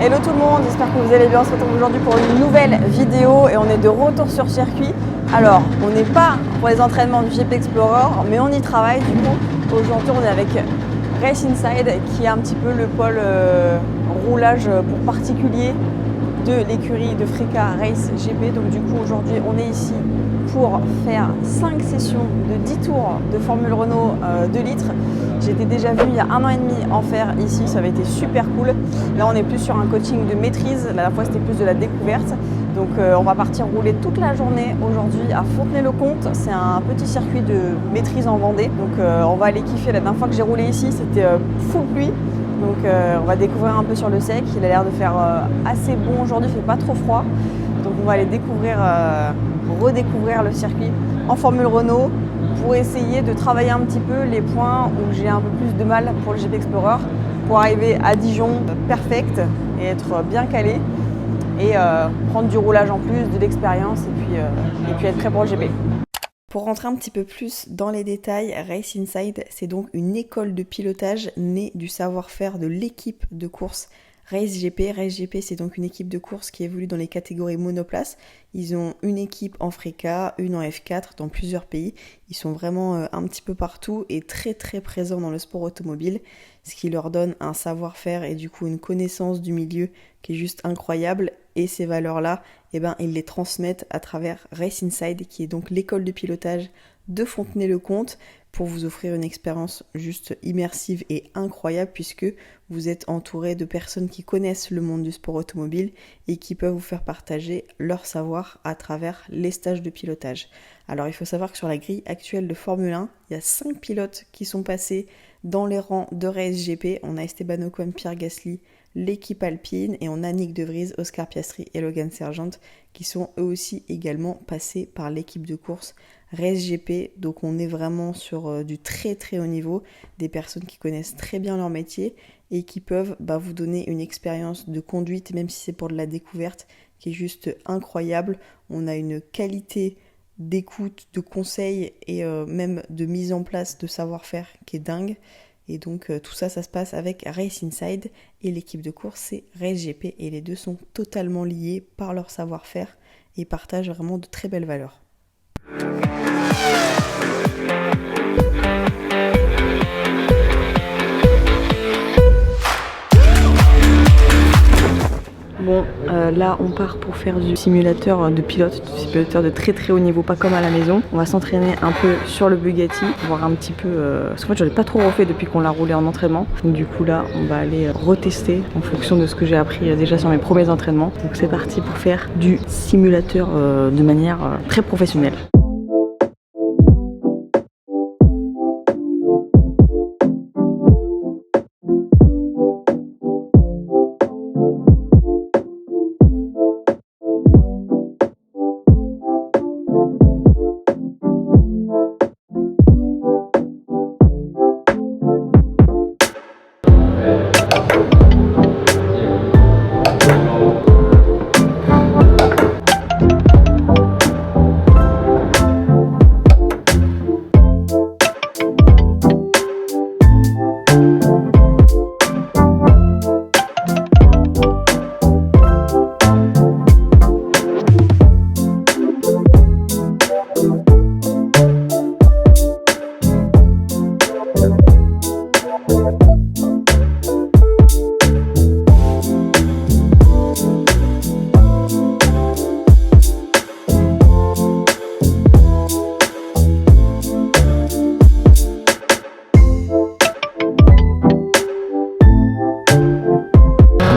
Hello tout le monde, j'espère que vous allez bien. On se retrouve aujourd'hui pour une nouvelle vidéo et on est de retour sur circuit. Alors, on n'est pas pour les entraînements du GP Explorer, mais on y travaille. Du coup, aujourd'hui, on est avec Race Inside, qui est un petit peu le pôle roulage pour particuliers de l'écurie de Freca Race GP. Donc du coup, aujourd'hui, on est ici pour faire 5 sessions de 10 tours de Formule Renault 2 litres. J'étais déjà venu il y a 1 an et demi en faire ici, ça avait été super cool. Là, on est plus sur un coaching de maîtrise. La dernière fois, c'était plus de la découverte. Donc on va partir rouler toute la journée aujourd'hui à Fontenay-le-Comte. C'est un petit circuit de maîtrise en Vendée. Donc on va aller kiffer. La dernière fois que j'ai roulé ici, c'était full pluie. Donc on va découvrir un peu sur le sec. Il a l'air de faire assez bon aujourd'hui, il ne fait pas trop froid. Donc on va aller redécouvrir le circuit en Formule Renault pour essayer de travailler un petit peu les points où j'ai un peu plus de mal pour le GP Explorer, pour arriver à Dijon perfect et être bien calé et prendre du roulage en plus, de l'expérience et puis être prêt pour le GP. Pour rentrer un petit peu plus dans les détails, Race Inside, c'est donc une école de pilotage née du savoir-faire de l'équipe de course Race GP. Race GP, c'est donc une équipe de course qui évolue dans les catégories monoplace. Ils ont une équipe en Freca, une en F4 dans plusieurs pays. Ils sont vraiment un petit peu partout et très très présents dans le sport automobile, ce qui leur donne un savoir-faire et du coup une connaissance du milieu qui est juste incroyable. Et ces valeurs-là, ils les transmettent à travers Race Inside, qui est donc l'école de pilotage de Fontenay-le-Comte, pour vous offrir une expérience juste immersive et incroyable, puisque vous êtes entouré de personnes qui connaissent le monde du sport automobile et qui peuvent vous faire partager leur savoir à travers les stages de pilotage. Alors il faut savoir que sur la grille actuelle de Formule 1, il y a 5 pilotes qui sont passés dans les rangs de Race GP. On a Esteban Ocon, Pierre Gasly, l'équipe alpine, et on a Nyck de Vries, Oscar Piastri et Logan Sargent qui sont eux aussi également passés par l'équipe de course Race GP. Donc on est vraiment sur du très très haut niveau, des personnes qui connaissent très bien leur métier et qui peuvent vous donner une expérience de conduite, même si c'est pour de la découverte, qui est juste incroyable. On a une qualité d'écoute, de conseils et même de mise en place de savoir-faire qui est dingue. Et donc tout ça, ça se passe avec Race Inside, et l'équipe de course c'est Race GP, et les deux sont totalement liés par leur savoir-faire et partagent vraiment de très belles valeurs. Bon, là on part pour faire du simulateur de pilote, du simulateur de très très haut niveau, pas comme à la maison. On va s'entraîner un peu sur le Bugatti, voir un petit peu, parce qu'en fait j'en ai pas trop refait depuis qu'on l'a roulé en entraînement. Donc du coup là on va aller retester en fonction de ce que j'ai appris déjà sur mes premiers entraînements. Donc c'est parti pour faire du simulateur de manière très professionnelle.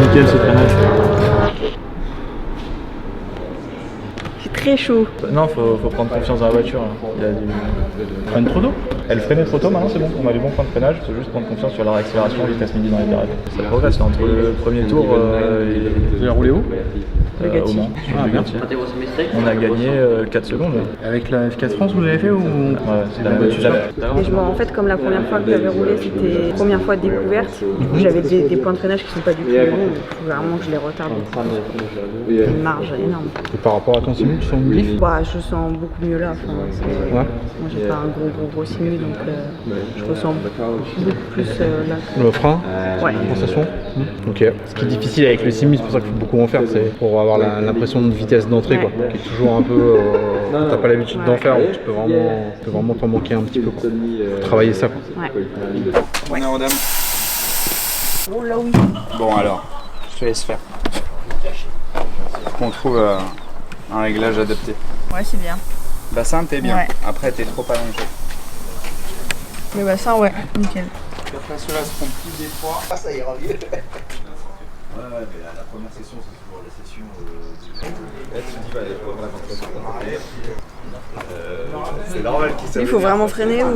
Nickel ce freinage. C'est très chaud. Non, faut prendre confiance dans la voiture. Il y a du freine trop tôt. Elle freinait trop tôt, maintenant c'est bon. On a du bon point de freinage, il faut juste prendre confiance sur la réaccélération, vitesse midi dans les virages. Ça progresse là, entre le premier tour et... Tu l'as roulé où au Mans. Ah, bien. On a gagné 4 secondes. Avec la F4 France, vous l'avez fait ou Ouais, c'est la voiture. Et en fait, comme la première fois que j'avais roulé, c'était la première fois de découverte. Du coup, j'avais des points de freinage qui sont pas du tout bons. Il faut vraiment que je les retarde. Une marge énorme. Et par rapport à ton simul, tu sur une diff? Bah, je sens beaucoup mieux là. Enfin, Ouais. moi, j'ai pas un gros simul, donc je ressens beaucoup plus là. Le frein? Ouais. Sensation? Ok. Ce qui est difficile avec le simu, c'est pour ça qu'il faut beaucoup en faire, c'est pour avoir l'impression de vitesse d'entrée, quoi, qui est toujours un peu. T'as pas l'habitude d'en faire, donc tu peux vraiment t'en manquer un petit peu, quoi. Faut travailler ça, quoi. Ouais. Bonjour madame. Oh là oui. Bon alors, je te laisse faire. Faut qu'on trouve un réglage adapté. Ouais, c'est bien. Bassin, t'es bien. Ouais. Après, t'es trop allongé. Le bassin, ouais, nickel. Après, ceux-là seront plus défroits. Ah, ça ira mieux. Ouais, mais la première session, c'est toujours la session. Là, tu te dis, c'est normal qu'il s'appelle. Il faut vraiment freiner ou.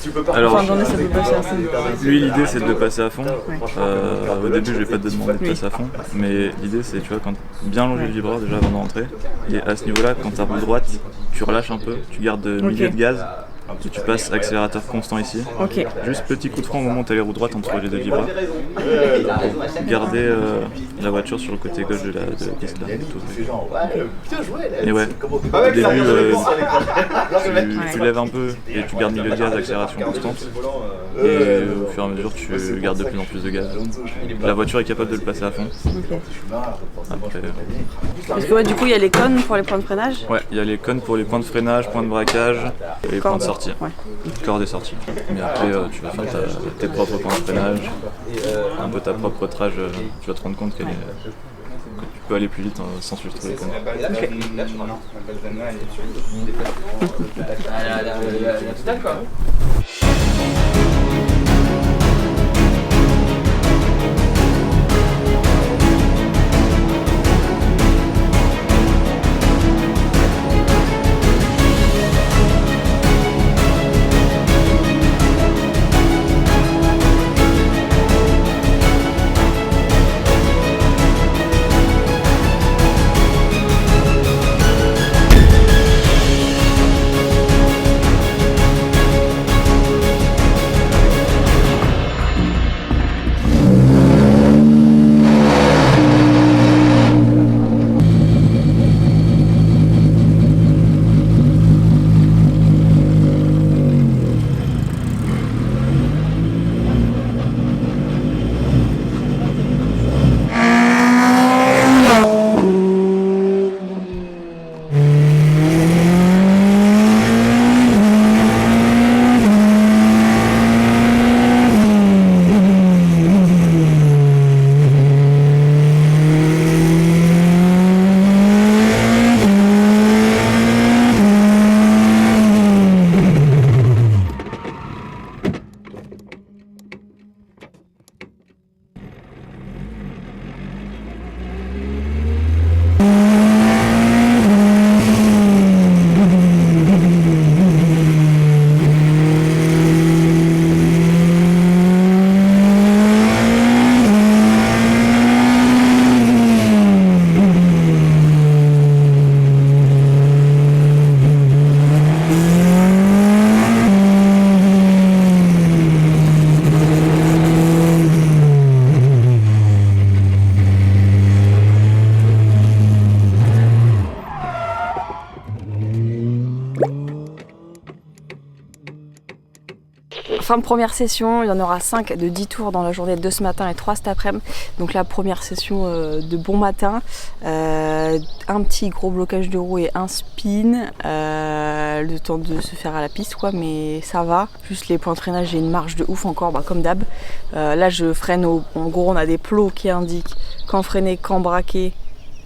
Tu peux pas. Alors, En fin de journée, ça peut passer à fond. lui, l'idée c'est de passer à fond. Au début, je vais pas te demander de passer à fond, mais l'idée c'est, tu vois, quand bien longer le vibreur déjà avant de rentrer, et à ce niveau-là, quand ta roue droite, tu relâches un peu, tu gardes milieu de gaz, et tu passes accélérateur constant ici. Ok. Juste petit coup de frein au moment où tu as les roues droites entre les deux vibreurs. Garder la voiture sur le côté gauche de la piste là. Et ouais, au début, tu lèves un peu et tu gardes milieu de gaz, accélération constante. Et au fur et à mesure, tu gardes de plus en plus de gaz. La voiture est capable de le passer à fond. Ok. Après, Parce que ouais, du coup, il y a les cônes pour les points de freinage. ouais, il y a les cônes pour les points de freinage, points de braquage et points de sortie. Ouais. Corde et sortie. Mais après, tu vas faire tes propres points de freinage, un peu ta propre trage. Tu vas te rendre compte que tu peux aller plus vite sans suivre tous les cônes. D'accord. Fin de première session, il y en aura 5 de 10 tours dans la journée de ce matin et 3 cet après-midi. Donc la première session de bon matin, un petit gros blocage de roue et un spin, le temps de se faire à la piste quoi, mais ça va. Juste les points de freinage, j'ai une marge de ouf encore, comme d'hab. Là je freine, en gros on a des plots qui indiquent quand freiner, quand braquer,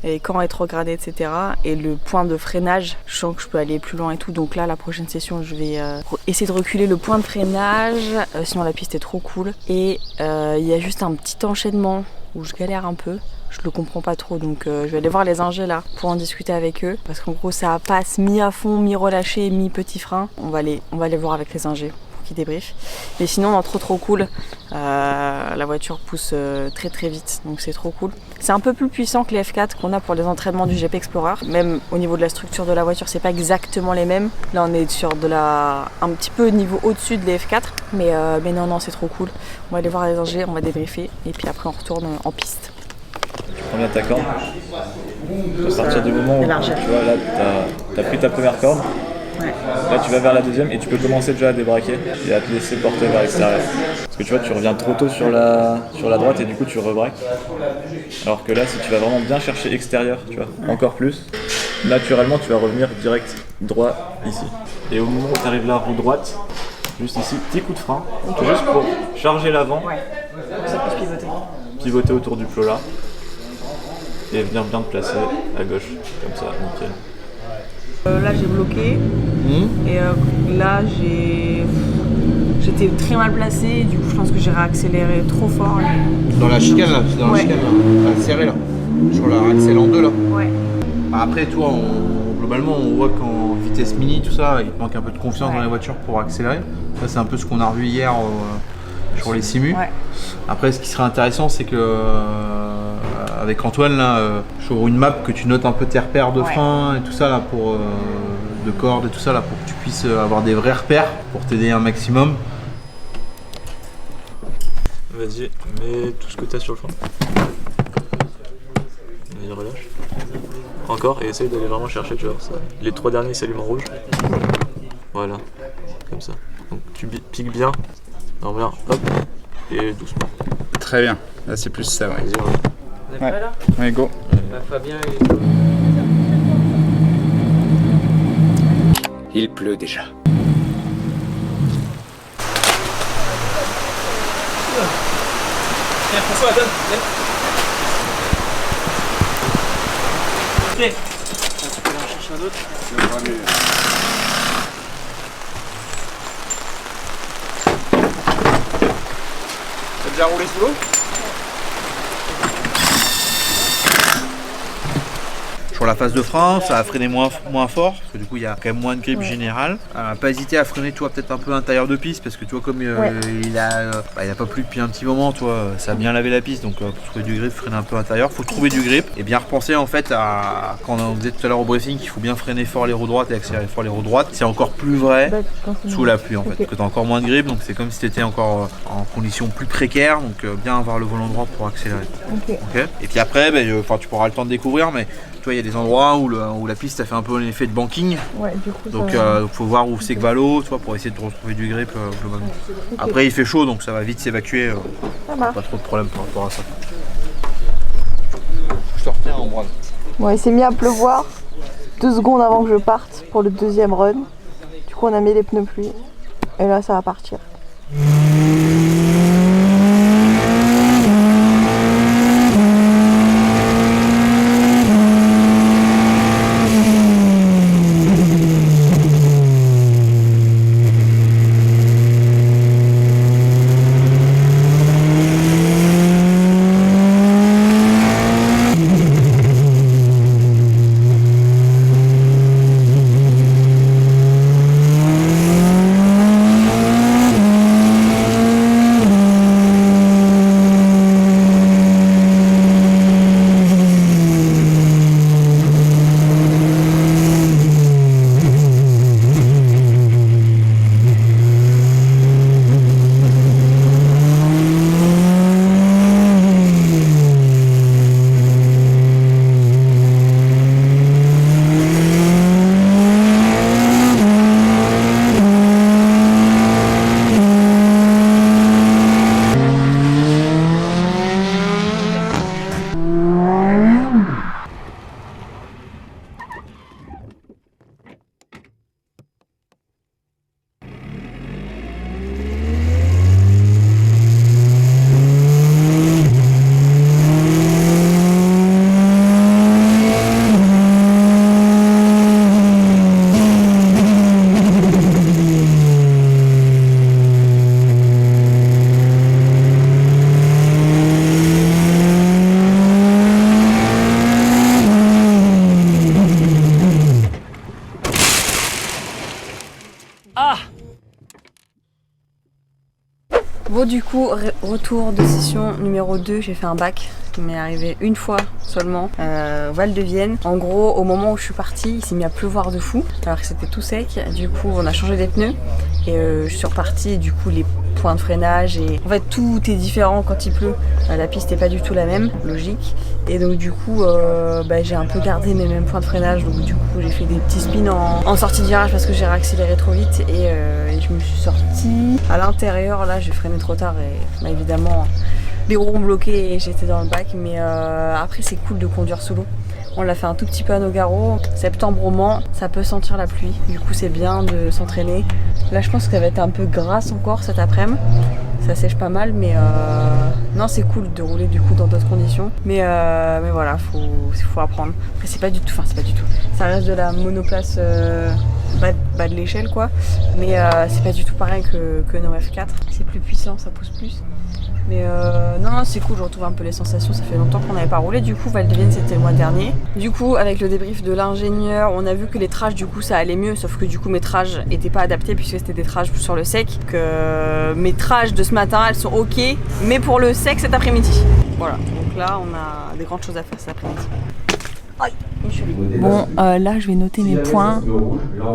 et quand rétrograder, etc. Et le point de freinage, je sens que je peux aller plus loin et tout. Donc là, la prochaine session, je vais essayer de reculer le point de freinage. Sinon, la piste est trop cool. Et il y a juste un petit enchaînement où je galère un peu. Je le comprends pas trop, donc je vais aller voir les ingés là pour en discuter avec eux. Parce qu'en gros, ça passe mi à fond, mi relâché, mi petit frein. On va aller voir avec les ingés qui débrief. Mais sinon, non, trop cool. La voiture pousse très vite, donc c'est trop cool. C'est un peu plus puissant que les F4 qu'on a pour les entraînements du GP Explorer. Même au niveau de la structure de la voiture, c'est pas exactement les mêmes. Là, on est sur un petit peu niveau au-dessus de les F4. Mais non, c'est trop cool. On va aller voir les ingés, on va débriefer et puis après on retourne en piste. Tu prends bien mettre ta corde. À partir du moment où tu vois, là, tu as pris ta première corde, là tu vas vers la deuxième et tu peux commencer déjà à débraquer et à te laisser porter vers l'extérieur. Parce que tu vois, tu reviens trop tôt sur la droite et du coup tu rebraques. Alors que là, si tu vas vraiment bien chercher extérieur, tu vois, encore plus, naturellement tu vas revenir direct droit ici. Et au moment où tu arrives là, roue droite, juste ici, petit coup de frein, juste pour charger l'avant, Ça peut se pivoter. pivoter autour du plot là, et venir bien te placer à gauche, comme ça, nickel. Là j'ai bloqué et là j'étais très mal placée, du coup je pense que j'ai réaccéléré trop fort. Dans la chicane là, c'est dans la chicane là, serré là, sur la accélère en deux là. Ouais. Après toi, globalement on voit qu'en vitesse mini tout ça, il te manque un peu de confiance dans les voitures pour accélérer. Ça c'est un peu ce qu'on a revu hier sur les simus. Ouais. Après ce qui serait intéressant c'est que avec Antoine là, sur une map que tu notes un peu tes repères de frein et tout ça là pour de cordes et tout ça là pour que tu puisses avoir des vrais repères pour t'aider un maximum. Vas-y, mets tout ce que tu as sur le frein. Vas-y, relâche. Encore, et essaye d'aller vraiment chercher, tu vois. Ça. Les 3 derniers s'allument en rouge. Voilà, comme ça. Donc tu piques bien, normalement, hop, et doucement. Très bien, là c'est plus ça, ouais. Vas-y, ouais. Ouais, go. Fabien, il pleut déjà. Tiens, François, donne. Ok. Tu peux aller en chercher un autre. T'as déjà roulé sous l'eau? Sur la phase de frein, ça a freiné moins fort, parce que du coup il y a quand même moins de grip générale. Pas hésiter à freiner, tu vois, peut-être un peu intérieur de piste, parce que tu vois comme il a pas plu depuis un petit moment, toi, ça a bien lavé la piste, donc pour trouver du grip, freiner un peu intérieur. Faut trouver du grip et bien repenser en fait à quand on disait tout à l'heure au briefing qu'il faut bien freiner fort les roues droites et accélérer fort les roues droites. C'est encore plus vrai sous la pluie en fait, parce que tu as encore moins de grip, donc c'est comme si tu étais encore en conditions plus précaires, donc bien avoir le volant droit pour accélérer. Okay. Et puis après, tu pourras le temps de découvrir, mais il y a des endroits où la piste a fait un peu un effet de banking, donc il faut voir où c'est que va l'eau, pour essayer de retrouver du grip globalement. Après il fait chaud donc ça va vite s'évacuer, pas trop de problème par rapport à ça. Je te retiens en bras. Bon, il s'est mis à pleuvoir 2 secondes avant que je parte pour le deuxième run. Du coup on a mis les pneus pluie et là ça va partir. Bon du coup, retour de session numéro 2, j'ai fait un bac qui m'est arrivé une fois seulement, Val de Vienne. En gros, au moment où je suis partie, il s'est mis à pleuvoir de fou, alors que c'était tout sec. Du coup, on a changé des pneus et je suis repartie et du coup, les points de freinage et en fait tout est différent quand il pleut. La piste n'est pas du tout la même, logique. Et donc du coup, j'ai un peu gardé mes mêmes points de freinage. Donc du coup, j'ai fait des petits spins en sortie de virage parce que j'ai réaccéléré trop vite et je me suis sortie. À l'intérieur, là, j'ai freiné trop tard et évidemment, les roues ont bloqué et j'étais dans le bac. Mais après, c'est cool de conduire sous l'eau. On l'a fait un tout petit peu à Nogaro. Septembre au Mans, ça peut sentir la pluie. Du coup, c'est bien de s'entraîner. Là, je pense que ça va être un peu grasse encore cet après-midi. Ça sèche pas mal, mais non, c'est cool de rouler du coup dans d'autres conditions. Mais voilà, faut apprendre. Après, c'est pas du tout. Ça reste de la monoplace bas de l'échelle, quoi. Mais c'est pas du tout pareil que nos F4. C'est plus puissant, ça pousse plus. Mais non, c'est cool, je retrouve un peu les sensations, ça fait longtemps qu'on n'avait pas roulé. Du coup, Val de Vienne, c'était le mois dernier. Du coup, avec le débrief de l'ingénieur, on a vu que les trages, du coup, ça allait mieux. Sauf que du coup, mes trages n'étaient pas adaptés puisque c'était des trages sur le sec. Que mes trages de ce matin, elles sont ok, mais pour le sec cet après-midi. Voilà, donc là, on a des grandes choses à faire cet après-midi. Bon, là je vais noter mes points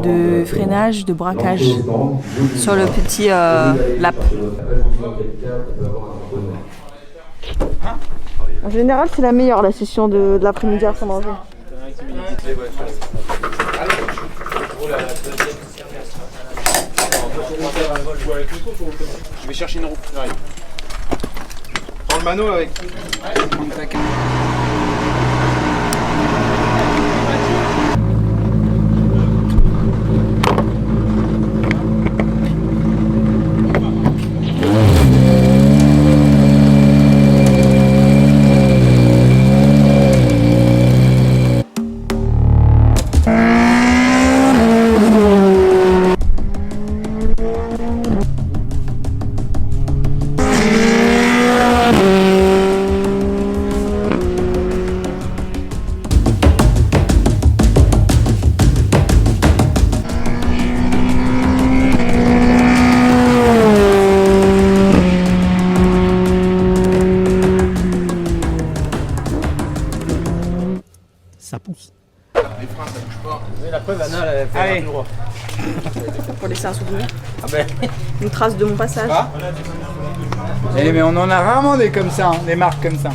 de freinage, de braquage sur le petit lap. En général, c'est la meilleure, la session de l'après-midi à manger. Je vais chercher une roue, j'arrive. Prends le mano avec. Ça pousse. Les freins, ça bouge pas. Oui, la preuve, Anna, elle fait tout droit. Pour laisser un souvenir. Ah ben. Une trace de mon passage. Mais on en a rarement des comme ça, hein, des marques comme ça.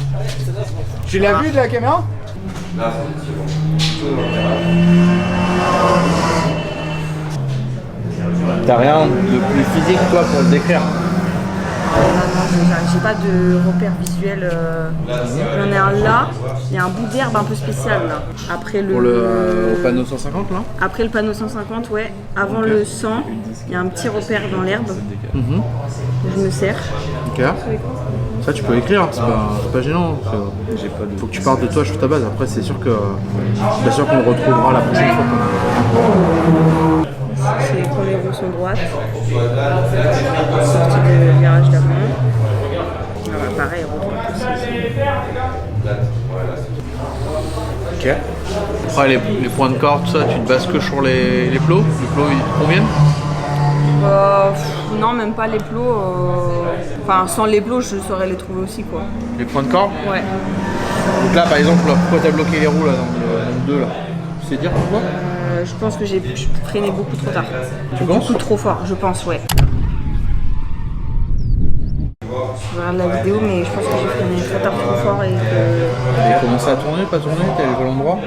Tu l'as vu de la caméra? T'as rien de plus physique toi pour le décrire? J'ai pas de repère visuel. J'en ai un là, il y a un bout d'herbe un peu spécial là. Après Pour le au panneau 150 là? Après le panneau 150, ouais. Avant le 100, il y a un petit repère dans l'herbe. Je me sers. Ok. Ça tu peux écrire, c'est pas gênant. Faut que tu partes de toi sur ta base. Après c'est sûr que bien sûr qu'on le retrouvera la prochaine fois. C'est quand les roues sont droites. Sortie de virage d'avant. Voilà, pareil, roue droite aussi. Ok. Après les points de corde, tout ça, tu te bases que sur les plots? Les plots ils te conviennent? Non, même pas les plots. Enfin, sans les plots, je saurais les trouver aussi, quoi. Les points de corde? Ouais. Donc là par exemple, là, pourquoi t'as bloqué les roues là dans le 2 là? Tu sais dire pourquoi? Je pense que j'ai freiné beaucoup trop tard. Tu penses? Beaucoup trop fort, je pense, ouais. Je regarde la vidéo, mais je pense que j'ai freiné trop tard, trop fort et que... T'avais commencé à tourner, pas tourner? T'avais le volant droit?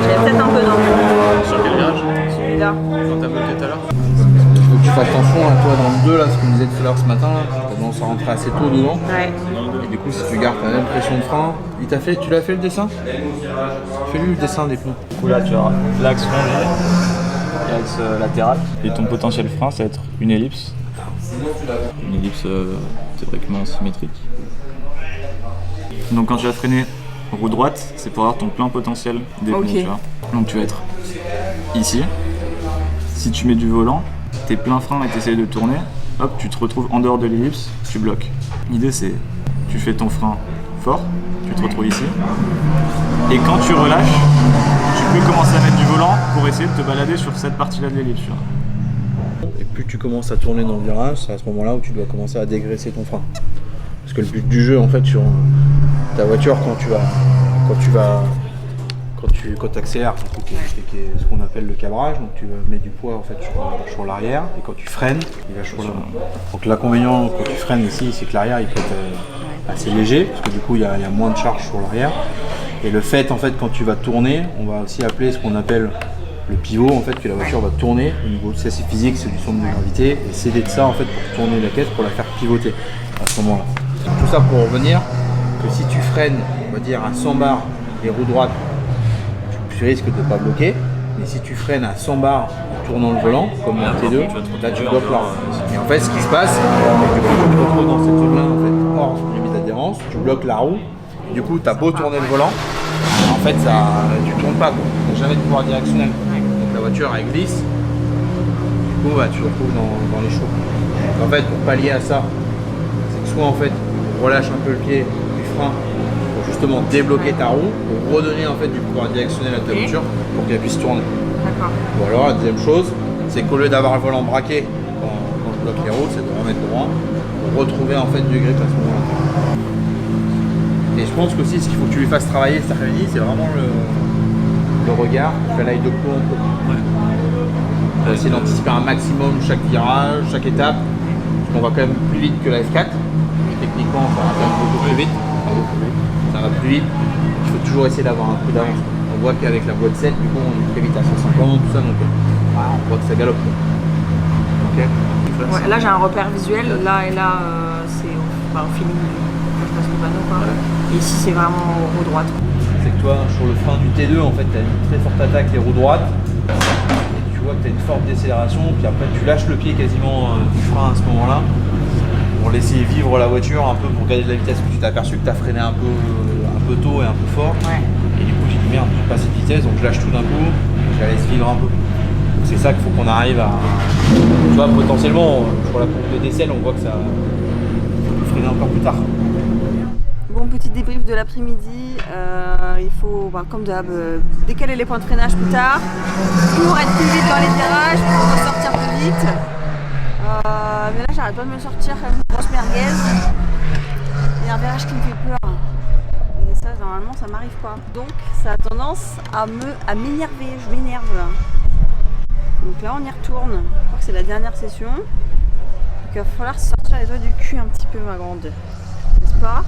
J'avais peut-être un peu d'envie. Sur quel virage? Celui-là. Quand t'as bloqué tout à l'heure? Faut que tu fasses attention à toi dans le 2 là, ce qu'on disait tout à l'heure ce matin, t'as tendance à rentrer assez tôt dedans. Ouais. Et du coup si tu gardes la même pression de frein, tu l'as fait le dessin? Fais-lui le dessin des pneus. Du coup là tu as l'axe rongé, l'axe latéral, et ton potentiel frein ça va être une ellipse. Une ellipse théoriquement symétrique. Donc quand tu vas freiner roue droite, c'est pour avoir ton plein potentiel des pneus, tu vois. Donc tu vas être ici. Si tu mets du volant, t'es plein frein et t'essayes de tourner, hop, tu te retrouves en dehors de l'ellipse, tu bloques. L'idée c'est, tu fais ton frein fort, tu te retrouves ici, et quand tu relâches, tu peux commencer à mettre du volant pour essayer de te balader sur cette partie-là de l'ellipse. Et plus tu commences à tourner dans le virage, c'est à ce moment-là où tu dois commencer à dégraisser ton frein. Parce que le but du jeu en fait sur ta voiture quand tu accélères, c'est ce qu'on appelle le cabrage, donc tu mets du poids en fait sur l'arrière et quand tu freines, il va sur l'avant. Donc l'inconvénient quand tu freines ici, c'est que l'arrière il peut être assez léger parce que du coup il y a moins de charge sur l'arrière Et le fait, en fait, quand tu vas tourner, on va aussi appeler ce qu'on appelle le pivot, en fait, que la voiture va tourner. Au niveau c'est assez physique, c'est du centre de gravité. Et c'est de ça, en fait, pour tourner la caisse, pour la faire pivoter à ce moment-là. Tout ça pour revenir que si tu freines, on va dire à 100 bars les roues droites, tu risques de ne pas bloquer. Mais si tu freines à 100 bars en tournant le volant, comme en T2, là tu bloques là. Et en fait, ce qui se passe, c'est que quand tu te retrouves dans cette zone-là, en fait, hors limite d'adhérence, tu bloques la roue. Et du coup, tu as beau tourner le volant, en fait, tu tournes pas. Tu n'as jamais de pouvoir directionnel. Donc la voiture, elle glisse. Du coup, bah, tu te retrouves dans les chocs. Donc, en fait, pour pallier à ça, c'est que soit en fait, on relâche un peu le pied du frein pour justement débloquer ta roue, pour redonner en fait du pouvoir directionnel à ta voiture pour qu'elle puisse tourner. Ou alors la deuxième chose, c'est qu'au lieu d'avoir le volant braqué quand je bloque les roues, c'est de remettre droit pour retrouver en fait du grip à ce moment-là. Et je pense qu'aussi ce qu'il faut que tu lui fasses travailler cet après-midi, c'est vraiment le regard, faire l'œil de plomb un peu. Ouais. Essayer d'anticiper un maximum chaque virage, chaque étape. Parce qu'on va quand même plus vite que la F4. Techniquement, ça va quand même beaucoup plus vite. Ça va plus vite. Il faut toujours essayer d'avoir un coup d'avance. On voit qu'avec la boîte 7, du coup, on est très vite à 150, tout ça, donc on voit que ça galope. Okay. Ouais, là, j'ai un repère visuel. Là et là, c'est au feeling quand je passe le panneau. Quoi. Ouais. Et ici, c'est vraiment roue droite. C'est que toi, sur le frein du T2, en fait, tu as une très forte attaque des roues droites. Et tu vois que tu as une forte décélération, puis après, tu lâches le pied quasiment du frein à ce moment-là pour laisser vivre la voiture un peu, pour garder de la vitesse, parce que tu t'es aperçu que tu as freiné un peu tôt et un peu fort. Ouais. Et du coup, j'ai dit merde, j'ai pas cette vitesse, donc je lâche tout d'un coup, je la laisse vivre un peu. C'est ça qu'il faut qu'on arrive à. Tu vois, potentiellement, sur la pompe de décel, on voit que ça peut freiner encore plus tard. Bon, petit débrief de l'après-midi. Il faut, comme d'hab, décaler les points de freinage plus tard pour être plus vite dans les virages, pour sortir plus vite. Mais là, j'arrête pas de me sortir comme une grosse merguez. Il y a un virage qui me fait peur. Et ça, normalement, ça m'arrive pas. Donc, ça a tendance à m'énerver. Je m'énerve là. Donc là, on y retourne. Je crois que c'est la dernière session. Donc, il va falloir sortir les doigts du cul un petit peu, ma grande. N'est-ce pas ?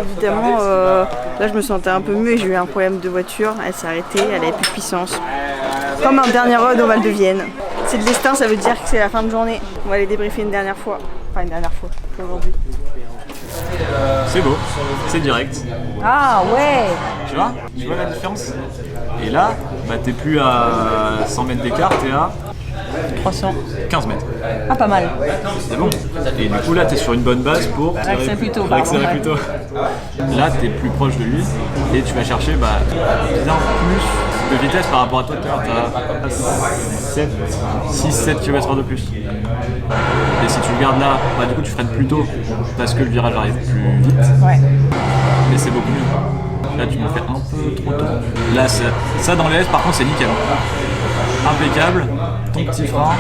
Évidemment, là je me sentais un peu mieux, j'ai eu un problème de voiture, elle s'est arrêtée, elle avait plus de puissance. Comme un dernier rod au Val de Vienne. C'est le destin, ça veut dire que c'est la fin de journée. On va aller débriefer une dernière fois. Enfin une dernière fois, aujourd'hui. C'est beau, c'est direct. Ah ouais. Tu vois la différence? Et là, t'es plus à 100 mètres d'écart, t'es à 315 mètres. Ah, pas mal. C'est bon. Et du coup là t'es sur une bonne base pour accélérer plus tôt. Là t'es plus proche de lui et tu vas chercher bien plus de vitesse par rapport à toi tout à l'heure. T'as 6-7 km/h de plus. Et si tu le gardes là, du coup tu freines plus tôt parce que le virage arrive plus vite. Ouais. Mais c'est beaucoup mieux. Là tu me fais un peu trop tôt. Là ça dans les S par contre c'est nickel. Impeccable, ton petit frein.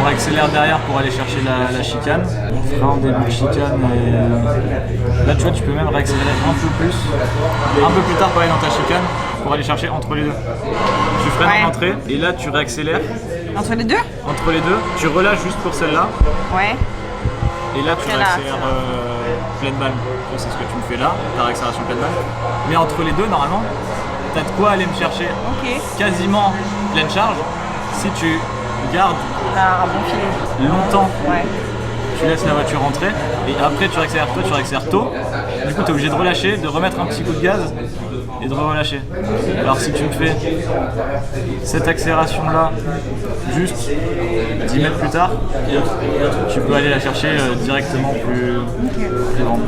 On accélère derrière pour aller chercher la chicane. On fera en début de chicane et là tu vois tu peux même réaccélérer un peu plus tard pour aller dans ta chicane pour aller chercher entre les deux. Tu freines en entrée et là tu réaccélères. Entre les deux? Entre les deux, tu relâches juste pour celle-là. Ouais. Et là tu réaccélères pleine balle. C'est ce que tu me fais là, ta réaccélération pleine balle. Mais entre les deux normalement, t'as de quoi aller me chercher quasiment pleine charge si tu gardes longtemps. Ouais. Tu laisses la voiture rentrer et après tu réaccélères tôt. Du coup tu es obligé de relâcher, de remettre un petit coup de gaz et de relâcher. Alors si tu me fais cette accélération là juste 10 mètres plus tard, tu peux aller la chercher directement plus grande.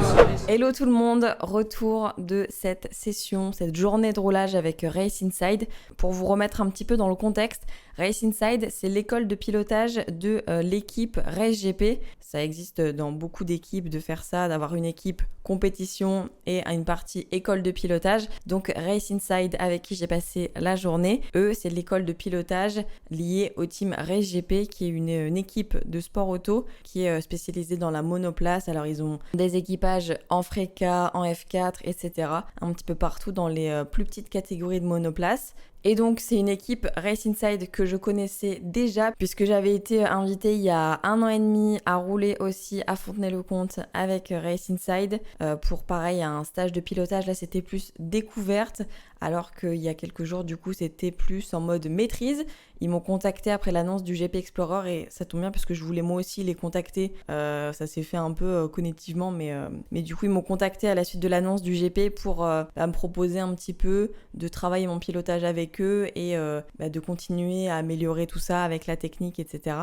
Hello tout le monde, retour de cette session, cette journée de roulage avec Race Inside. Pour vous remettre un petit peu dans le contexte, Race Inside, c'est l'école de pilotage de l'équipe Race GP. Ça existe dans beaucoup d'équipes de faire ça, d'avoir une équipe compétition et une partie école de pilotage. Donc Race Inside avec qui j'ai passé la journée, eux c'est l'école de pilotage liée au team Race GP qui est une équipe de sport auto qui est spécialisée dans la monoplace. Alors ils ont des équipages en FRECA, en F4, etc. Un petit peu partout dans les plus petites catégories de monoplace. Et donc c'est une équipe Race Inside que je connaissais déjà puisque j'avais été invitée il y a 1 an et demi à rouler aussi à Fontenay-le-Comte avec Race Inside pour pareil un stage de pilotage. Là c'était plus découverte alors qu'il y a quelques jours du coup c'était plus en mode maîtrise. Ils m'ont contacté après l'annonce du GP Explorer et ça tombe bien parce que je voulais moi aussi les contacter. Ça s'est fait un peu cognitivement mais du coup ils m'ont contacté à la suite de l'annonce du GP pour me proposer un petit peu de travailler mon pilotage avec eux et de continuer à améliorer tout ça avec la technique, etc.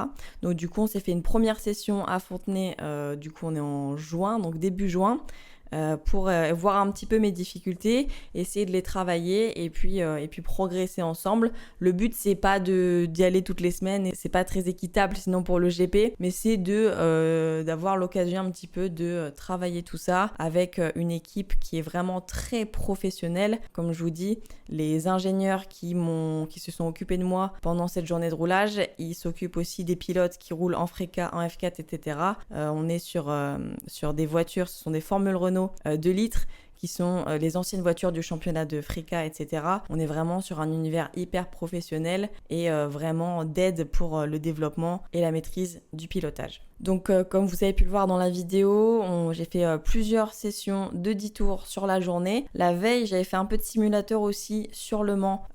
Donc du coup on s'est fait une première session à Fontenay, du coup on est en juin, donc début juin. Pour voir un petit peu mes difficultés, essayer de les travailler et puis progresser ensemble. Le but c'est pas d'y aller toutes les semaines et c'est pas très équitable sinon pour le GP, mais c'est d'avoir l'occasion un petit peu de travailler tout ça avec une équipe qui est vraiment très professionnelle. Comme je vous dis, les ingénieurs qui se sont occupés de moi pendant cette journée de roulage, ils s'occupent aussi des pilotes qui roulent en FRECA, en F4, etc. On est sur des voitures, ce sont des Formule Renault 2 litres qui sont les anciennes voitures du championnat de FRECA, etc. On est vraiment sur un univers hyper professionnel et vraiment d'aide pour le développement et la maîtrise du pilotage. Donc comme vous avez pu le voir dans la vidéo, j'ai fait plusieurs sessions de 10 tours sur la journée. La veille, j'avais fait un peu de simulateur aussi sur Le Mans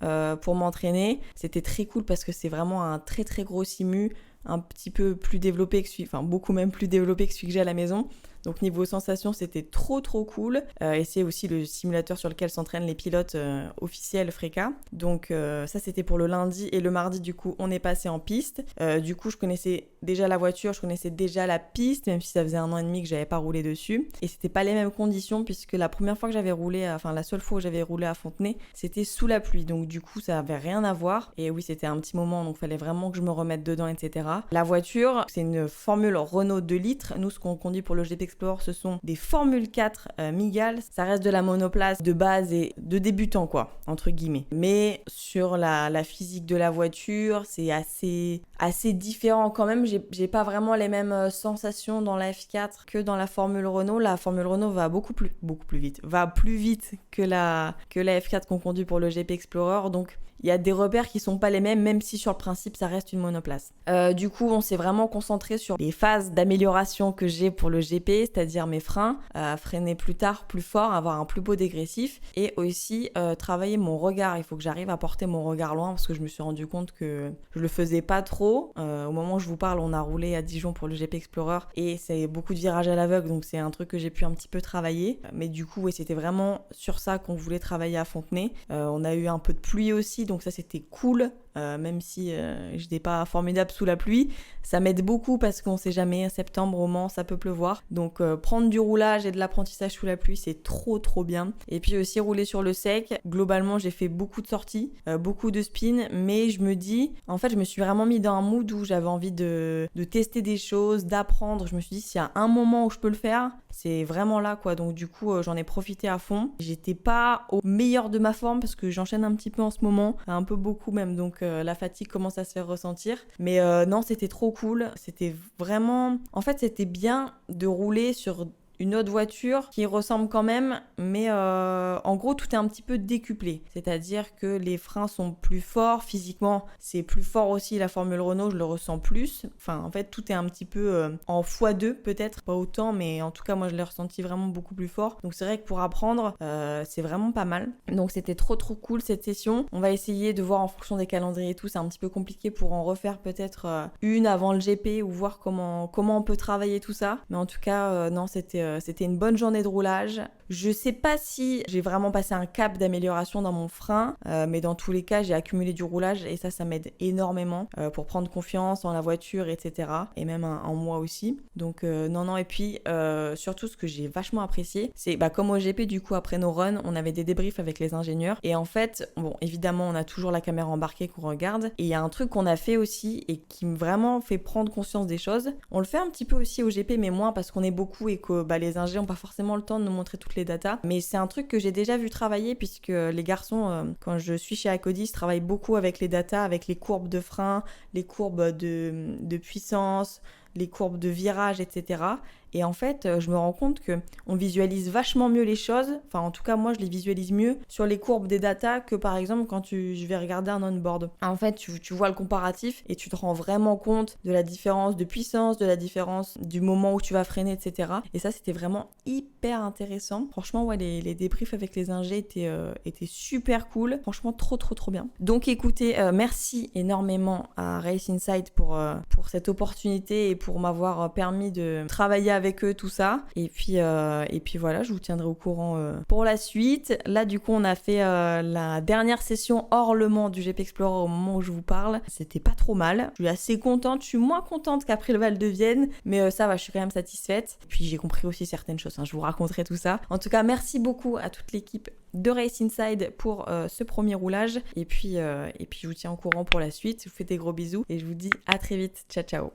pour m'entraîner. C'était très cool parce que c'est vraiment un très très gros simu, un petit peu plus développé que beaucoup même plus développé que celui que j'ai à la maison. Donc niveau sensation, c'était trop cool. Et c'est aussi le simulateur sur lequel s'entraînent les pilotes officiels FRECA. Donc ça c'était pour le lundi et le mardi du coup on est passé en piste. Du coup je connaissais déjà la voiture, je connaissais déjà la piste, même si ça faisait 1 an et demi que j'avais pas roulé dessus. Et c'était pas les mêmes conditions puisque la première fois que j'avais roulé, la seule fois où j'avais roulé à Fontenay, c'était sous la pluie. Donc du coup ça avait rien à voir. Et oui c'était un petit moment donc fallait vraiment que je me remette dedans, etc. La voiture, c'est une Formule Renault 2 litres. Nous ce qu'on conduit pour le GP Explorer, ce sont des Formule 4 Mygale. Ça reste de la monoplace de base et de débutant quoi, entre guillemets. Mais sur la physique de la voiture, c'est assez différent quand même. J'ai pas vraiment les mêmes sensations dans la F4 que dans la Formule Renault. La Formule Renault va beaucoup plus vite. Va plus vite que la F4 qu'on conduit pour le GP Explorer. Donc il y a des repères qui sont pas les mêmes, même si sur le principe ça reste une monoplace. Du coup on s'est vraiment concentré sur les phases d'amélioration que j'ai pour le GP, c'est-à-dire mes freins, freiner plus tard, plus fort, avoir un plus beau dégressif et aussi travailler mon regard. Il faut que j'arrive à porter mon regard loin parce que je me suis rendu compte que je le faisais pas trop. Au moment où je vous parle, on a roulé à Dijon pour le GP Explorer et c'est beaucoup de virages à l'aveugle, donc c'est un truc que j'ai pu un petit peu travailler. Mais du coup, ouais, c'était vraiment sur ça qu'on voulait travailler à Fontenay. On a eu un peu de pluie aussi, donc ça c'était cool. Même si je n'étais pas formidable sous la pluie, ça m'aide beaucoup parce qu'on sait jamais, septembre au Mans ça peut pleuvoir, donc prendre du roulage et de l'apprentissage sous la pluie c'est trop bien. Et puis aussi rouler sur le sec, globalement j'ai fait beaucoup de sorties, beaucoup de spins, mais je me dis, en fait je me suis vraiment mis dans un mood où j'avais envie de tester des choses, d'apprendre. Je me suis dit s'il y a un moment où je peux le faire, c'est vraiment là quoi. Donc du coup j'en ai profité à fond. J'étais pas au meilleur de ma forme parce que j'enchaîne un petit peu en ce moment, un peu beaucoup même, donc la fatigue commence à se faire ressentir. Mais non, c'était trop cool. C'était vraiment... En fait, c'était bien de rouler sur une autre voiture qui ressemble quand même, mais en gros tout est un petit peu décuplé, c'est-à-dire que les freins sont plus forts physiquement, c'est plus fort aussi la Formule Renault, je le ressens plus, enfin en fait tout est un petit peu en x2 peut-être, pas autant, mais en tout cas moi je l'ai ressenti vraiment beaucoup plus fort, donc c'est vrai que pour apprendre c'est vraiment pas mal. Donc c'était trop cool cette session. On va essayer de voir en fonction des calendriers et tout, c'est un petit peu compliqué pour en refaire peut-être une avant le GP ou voir comment on peut travailler tout ça, mais en tout cas non, c'était une bonne journée de roulage. Je sais pas si j'ai vraiment passé un cap d'amélioration dans mon frein, mais dans tous les cas, j'ai accumulé du roulage et ça m'aide énormément pour prendre confiance en la voiture, etc. Et même en moi aussi. Donc non, et puis surtout ce que j'ai vachement apprécié, c'est comme au GP du coup après nos runs, on avait des débriefs avec les ingénieurs et en fait, bon évidemment on a toujours la caméra embarquée qu'on regarde et il y a un truc qu'on a fait aussi et qui me vraiment fait prendre conscience des choses. On le fait un petit peu aussi au GP mais moins parce qu'on est beaucoup et que les ingés n'ont pas forcément le temps de nous montrer toutes les datas. Mais c'est un truc que j'ai déjà vu travailler puisque les garçons, quand je suis chez Acodis, travaillent beaucoup avec les datas, avec les courbes de frein, les courbes de puissance, les courbes de virage, etc. Et en fait, je me rends compte qu'on visualise vachement mieux les choses. Enfin, en tout cas, moi, je les visualise mieux sur les courbes des datas que, par exemple, quand je vais regarder un on-board. En fait, tu vois le comparatif et tu te rends vraiment compte de la différence de puissance, de la différence du moment où tu vas freiner, etc. Et ça, c'était vraiment hyper intéressant. Franchement, ouais, les débriefs avec les ingés étaient super cool. Franchement, trop bien. Donc, écoutez, merci énormément à Race Inside pour cette opportunité et pour m'avoir permis de travailler avec eux, tout ça. Et puis voilà, je vous tiendrai au courant pour la suite. Là, du coup, on a fait la dernière session hors Le Mans du GP Explorer au moment où je vous parle. C'était pas trop mal. Je suis assez contente. Je suis moins contente qu'après le Val de Vienne, mais ça va, je suis quand même satisfaite. Et puis, j'ai compris aussi certaines choses. Je vous raconterai tout ça. En tout cas, merci beaucoup à toute l'équipe de Race Inside pour ce premier roulage. Et puis, je vous tiens au courant pour la suite. Je vous fais des gros bisous et je vous dis à très vite. Ciao, ciao.